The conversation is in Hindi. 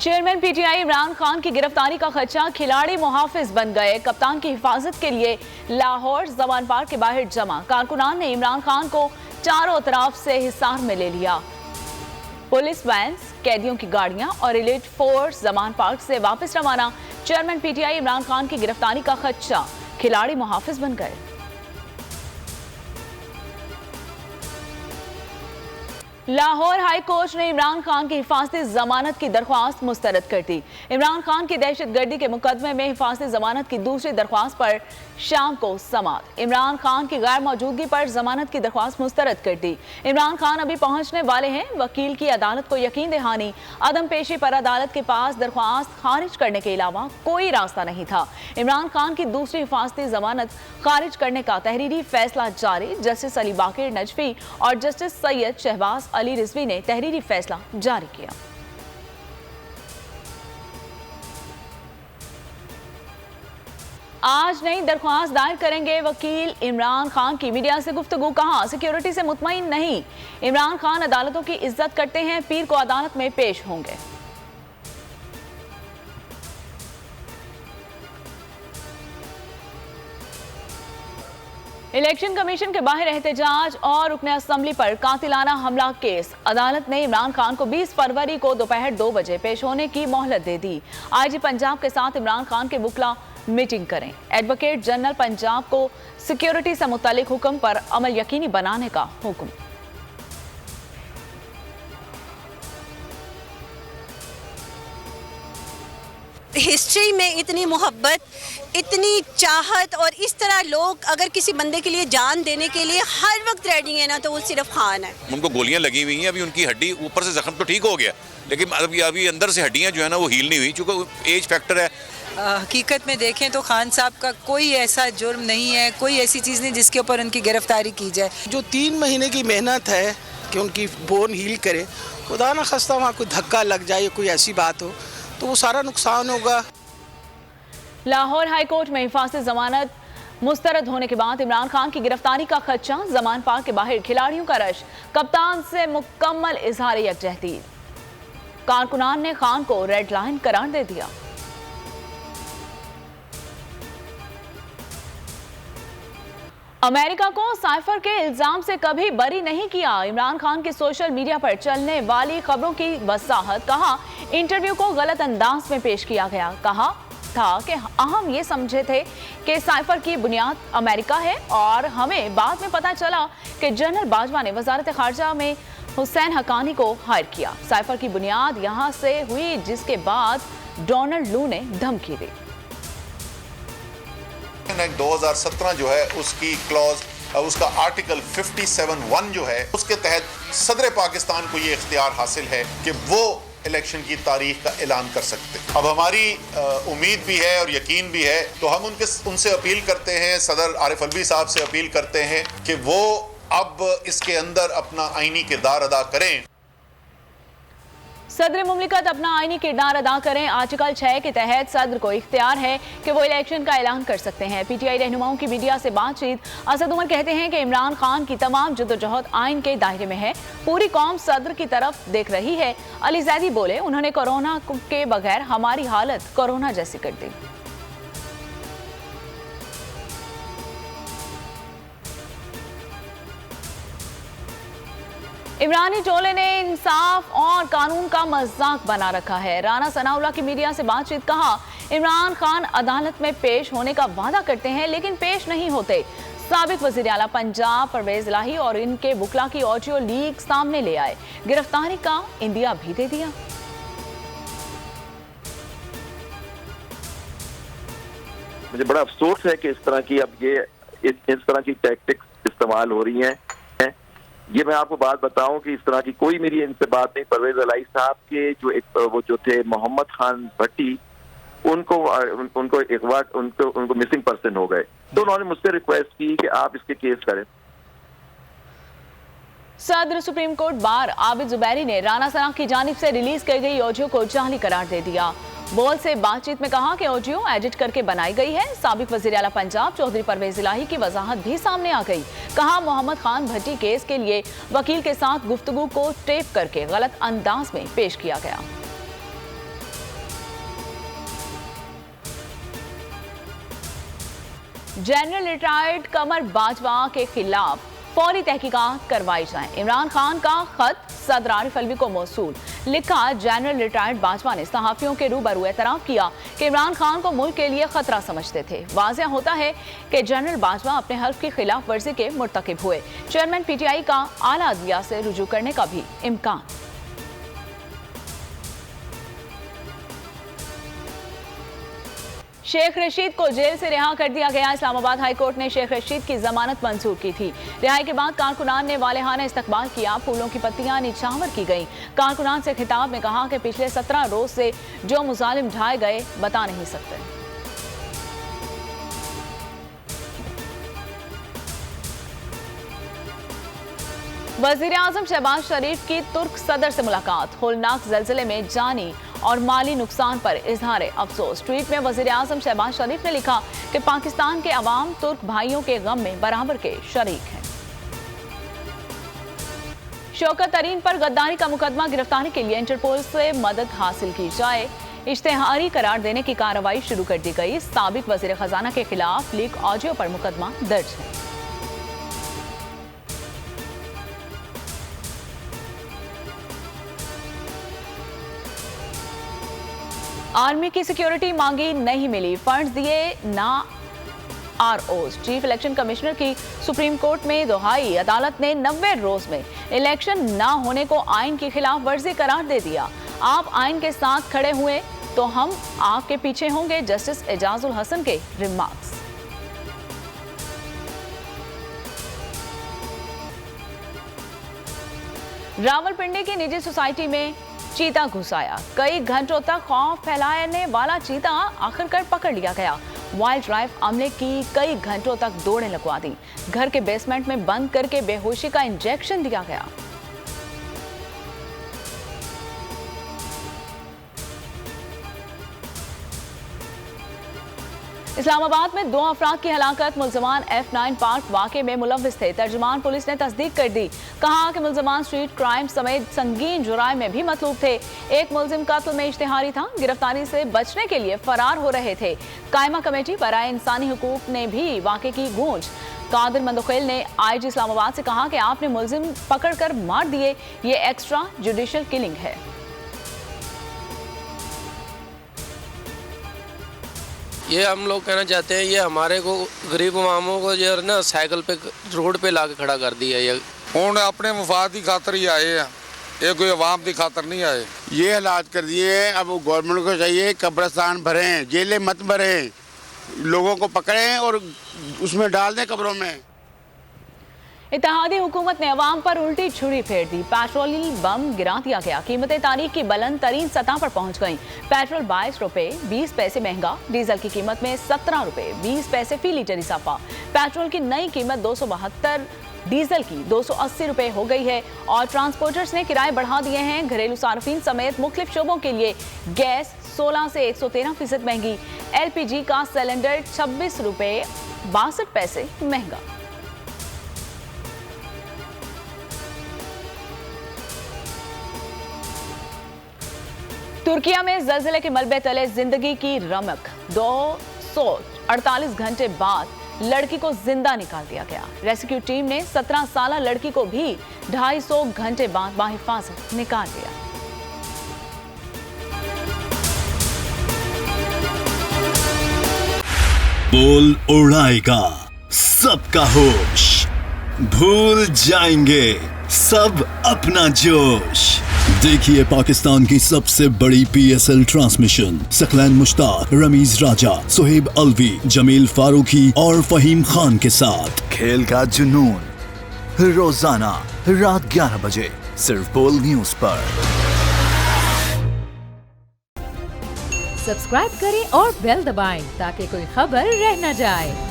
चेयरमैन पीटीआई इमरान खान की गिरफ्तारी का खदशा, खिलाड़ी मुहाफिज बन गए। कप्तान की हिफाजत के लिए लाहौर जमान पार्क के बाहर जमा। कारकुनान ने इमरान खान को चारों तरफ से हिसार में ले लिया। पुलिस वैन्स, कैदियों की गाड़ियां और एलिट फोर्स जमान पार्क से वापस रवाना। चेयरमैन पीटीआई इमरान खान की गिरफ्तारी का खदशा, खिलाड़ी मुहाफिज बन गए। लाहौर हाई कोर्ट ने इमरान खान की हिफाजती जमानत की दरख्वास्त मुस्तरद कर दी। इमरान खान की दहशतगर्दी के मुकदमे में हिफाजती जमानत की दूसरी दरख्वास्त पर शाम को समाअत। इमरान खान की गैर मौजूदगी पर जमानत की दरख्वास्त मुस्तरद कर दी। इमरान खान अभी पहुंचने वाले हैं। वकील की अदालत को यकीन दहानी, अदम पेशी पर अदालत के पास दरख्वास्त खारिज करने के अलावा कोई रास्ता नहीं था। इमरान खान की दूसरी हिफाजती जमानत खारिज करने का तहरीरी फैसला जारी। जस्टिस अली बाकिर नजफी और जस्टिस सैयद शहबाज अली रिजवी ने तहरीरी फैसला जारी किया। आज नई दरख्वास्त दायर करेंगे वकील इमरान खान की। मीडिया से गुफ्तगू, कहा सिक्योरिटी से मुतमईन नहीं। इमरान खान अदालतों की इज्जत करते हैं, पीर को अदालत में पेश होंगे। इलेक्शन कमीशन के बाहर एहतजाज और रुकने असेंबली पर कातिलाना हमला केस। अदालत ने इमरान खान को 20 फरवरी को दोपहर 2 बजे पेश होने की मोहलत दे दी। आईजी पंजाब के साथ इमरान खान के वुकला मीटिंग करें। एडवोकेट जनरल पंजाब को सिक्योरिटी से मुतालिक हुक्म पर अमल यकीनी बनाने का हुक्म। हिस्ट्री में इतनी मोहब्बत, इतनी चाहत और इस तरह लोग अगर किसी बंदे के लिए जान देने के लिए हर वक्त रेडी है ना, तो वो सिर्फ खान है। उनको गोलियां लगी हुई हैं, अभी उनकी हड्डी ऊपर से जख्म तो ठीक हो गया, लेकिन अभी अंदर से हड्डियां जो है ना वो हील नहीं हुई, चूंकि एज फैक्टर है। हकीकत में देखें तो खान साहब का कोई ऐसा जुर्म नहीं है, कोई ऐसी चीज़ नहीं जिसके ऊपर उनकी गिरफ्तारी की जाए। जो 3 महीने की मेहनत है कि उनकी बोन हील करे, खुदा ना खस्ता वहाँ कोई धक्का लग जाए, कोई ऐसी बात हो तो वो सारा नुकसान होगा। लाहौर हाई कोर्ट में हिफाजती जमानत मुस्तरद होने के बाद इमरान खान की गिरफ्तारी का खदशा, जमान पार्क के बाहर खिलाड़ियों का रश। कप्तान से मुकम्मल इजहार यकजहती। कारकुनान ने खान को रेड लाइन करार दे दिया। अमेरिका को साइफर के इल्जाम से कभी बरी नहीं किया। इमरान खान की सोशल मीडिया पर चलने वाली खबरों की वजाहत, कहा इंटरव्यू को गलत अंदाज में पेश किया गया। कहा था कि हम ये समझे थे कि साइफर की बुनियाद अमेरिका है और हमें बाद में पता चला कि जनरल बाजवा ने वजारत खारजा में हुसैन हक्कानी को हायर किया। साइफर की बुनियाद यहां से हुई, जिसके बाद डोनाल्ड लू ने धमकी दी। 2017 जो है उसकी क्लॉज, उसका आर्टिकल 57(1) जो है उसके तहत सदर पाकिस्तान को ये इख्तियार हासिल है कि वो इलेक्शन की तारीख का ऐलान कर सकते हैं। अब हमारी उम्मीद भी है और यकीन भी है, तो हम उनसे अपील करते हैं, सदर आरिफ अलवी साहब से अपील करते हैं कि वो अब इसके अंदर अपना आईनी किरदार अदा करें। सदर मुमलिकत अपना आईनी किरदार अदा करें। आर्टिकल 6 के तहत सदर को इख्तियार है कि वो इलेक्शन का ऐलान कर सकते हैं। पीटीआई रहनुमाओं की मीडिया से बातचीत, असद उमर कहते हैं कि इमरान खान की तमाम जद्दोजहद आइन के दायरे में है, पूरी कौम सदर की तरफ देख रही है। अली जैदी बोले, उन्होंने कोरोना के बगैर हमारी हालत कोरोना जैसी कर दी। इमरानी टोले ने इंसाफ और कानून का मजाक बना रखा है। राना सनाउल्लाह की मीडिया से बातचीत, कहा इमरान खान अदालत में पेश होने का वादा करते हैं लेकिन पेश नहीं होते। साबिक वजीर आला पंजाब परवेज इलाही और इनके वुकला की ऑडियो लीक सामने ले आए। गिरफ्तारी का इंदिया भी दे दिया। मुझे बड़ा अफसोस है कि इस तरह की टैक्टिक्स इस्तेमाल हो रही हैं। ये मैं आपको बात बताऊं कि इस तरह की कोई मेरी इनसे बात नहीं। परवेज इलाही साहब के जो थे मोहम्मद खान भट्टी, उनको मिसिंग पर्सन हो गए, तो उन्होंने मुझसे रिक्वेस्ट की कि आप इसके केस करें। सदर supreme court bar Abid Zubairi ने राना सना की जानिब से रिलीज की गई ऑडियो को जाली करार दे दिया। बोल से बातचीत में कहा कि ऑडियो एडिट करके बनाई गई है। साबिक वजीर आला पंजाब चौधरी परवेज इलाही की वजाहत भी सामने आ गई। कहा मोहम्मद खान भट्टी केस के लिए वकील के साथ गुफ्तगू को टेप करके गलत अंदाज में पेश किया गया। जनरल रिटायर्ड कमर बाजवा के खिलाफ फौरी तहकीकात करवाई जाए। इमरान खान का खत सदर आरिफ अलवी को मौसूल। लिखा, जनरल रिटायर्ड बाजवा ने सहाफियों के रूबरू एतराफ किया कि इमरान खान को मुल्क के लिए खतरा समझते थे। वाज़ेह होता है कि जनरल बाजवा अपने हल्फ की खिलाफ वर्जी के मुर्तकिब हुए। चेयरमैन PTI का आला अदलिया से रुजू करने का भी इम्कान। शेख रशीद को जेल से रिहा कर दिया गया। इस्लामाबाद हाई कोर्ट ने शेख रशीद की जमानत मंजूर की थी। रिहाई के बाद कारकुनान ने वालेहाना इस्तकबाल किया। फूलों की पत्तियां निछावर की गईं। कारकुनान से खिताब में कहा कि पिछले 17 रोज से जो मुजालिम ढाए गए बता नहीं सकते। वजीर आजम शहबाज शरीफ की तुर्क सदर से मुलाकात। होलनाक जलजिले में जानी और माली नुकसान पर इजहार अफसोस। ट्वीट में वजीर आजम शहबाज शरीफ ने लिखा कि पाकिस्तान के अवाम तुर्क भाइयों के गम में बराबर के शरीक हैं। शौकत तरीन पर गद्दारी का मुकदमा गिरफ्तारी के लिए इंटरपोल से मदद हासिल की जाए। इश्तेहारी करार देने की कार्रवाई शुरू कर दी गई। साबिक वजीर खजाना के खिलाफ लीक ऑडियो पर मुकदमा दर्ज है। आर्मी की सिक्योरिटी मांगी नहीं मिली, फंड्स दिए ना ROs। चीफ इलेक्शन कमिश्नर की सुप्रीम कोर्ट में दुहाई। अदालत ने 90 रोज में इलेक्शन ना होने को आइन की खिलाफ वर्जी करार दे दिया। आप आइन के साथ खड़े हुए तो हम आपके पीछे होंगे। जस्टिस एजाजुल हसन के रिमार्क्स। रावलपिंडी की निजी सोसाइटी में चीता घुस आया। कई घंटों तक खौफ फैलाने वाला चीता आखिरकार पकड़ लिया गया। वाइल्ड लाइफ अमले की कई घंटों तक दौड़ें लगवा दी। घर के बेसमेंट में बंद करके बेहोशी का इंजेक्शन दिया गया। इस्लामाबाद में 2 अफराद की हलाकत। मुलजमान F9 पार्क वाक़े में मुलव्विस थे। तर्जुमान पुलिस ने तस्दीक कर दी। कहा कि मुलजमान स्ट्रीट क्राइम समेत संगीन जुराइम में भी मतलूब थे। एक मुलजिम कत्ल में इश्तिहारी था। गिरफ्तारी से बचने के लिए फरार हो रहे थे। कायमा कमेटी बराए इंसानी हुकूक ने भी वाक़े की गूंज। कादिर मंदोखेल ने IG इस्लामाबाद से कहा कि आपने मुलजिम पकड़कर मार दिए। ये एक्स्ट्रा जुडिशल किलिंग है। ये हम लोग कहना चाहते हैं, ये हमारे को गरीब अवामों को जो है ना साइकिल पे रोड पे ला के खड़ा कर दिया। ये ਹੁਣ अपने मुफाद की खातर ही आए हैं, ये कोई अवाम की खातर नहीं आए। ये हालात कर दिए। अब गवर्नमेंट को चाहिए कब्रिस्तान भरें, जेलें मत भरें, लोगों को पकड़ें और उसमें डाल दें कब्रों में। इत्तेहादी हुकूमत ने अवाम पर उल्टी छुरी फेर दी। पेट्रोल बम गिरा दिया गया। कीमतें तारीख की बुलंद तरीन सतह पर पहुंच गईं। पेट्रोल 22 रुपए 20 पैसे महंगा। डीजल की कीमत में 17 रुपए 20 पैसे फी लीटर इजाफा। पेट्रोल की नई कीमत 272, डीजल की 280 रुपए हो गई है। और ट्रांसपोर्टर्स ने किराए बढ़ा दिए हैं। घरेलू सार्फिन समेत मुख्तलिफ शोबों के लिए गैस 16 से 113% महंगी। LPG का सिलेंडर 26 रुपए 62 पैसे महंगा। तुर्किया में ज़लज़ले के मलबे तले जिंदगी की रमक। 248 घंटे बाद लड़की को जिंदा निकाल दिया गया। रेस्क्यू टीम ने 17 साल लड़की को भी 250 घंटे बाद बाहिफाजत निकाल लिया। बोल उड़ाएगा सबका होश, भूल जाएंगे सब अपना जोश। देखिए पाकिस्तान की सबसे बड़ी PSL ट्रांसमिशन सकलैन मुश्ताक, रमीज राजा, सुहेब अलवी, जमील फारूकी और फहीम खान के साथ खेल का जुनून रोजाना रात 11 बजे सिर्फ बोल न्यूज पर। सब्सक्राइब करें और बेल दबाएं ताकि कोई खबर रह न जाए।